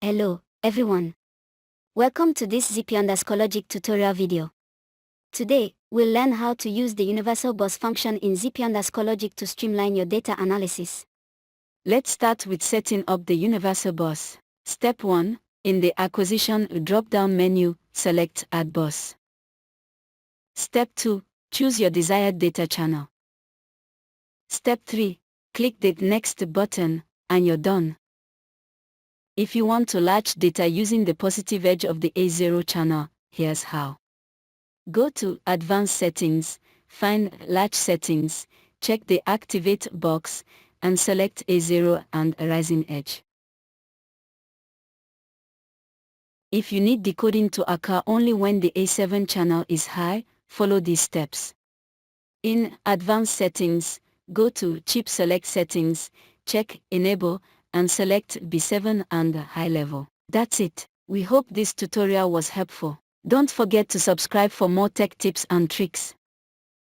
Hello, everyone. Welcome to this ZP_Logic tutorial video. Today, we'll learn how to use the universal bus function in ZP_Logic to streamline your data analysis. Let's start with setting up the universal bus. Step 1. In the Acquisition drop-down menu, select Add Bus. Step 2. Choose your desired data channel. Step 3. Click the Next button, and you're done. If you want to latch data using the positive edge of the A0 channel, here's how. Go to Advanced Settings, find Latch Settings, check the Activate box, and select A0 and Rising Edge. If you need decoding to occur only when the A7 channel is high, follow these steps. In Advanced Settings, go to Chip Select Settings, check Enable, and select B7 and High Level. That's it. We hope this tutorial was helpful. Don't forget to subscribe for more tech tips and tricks.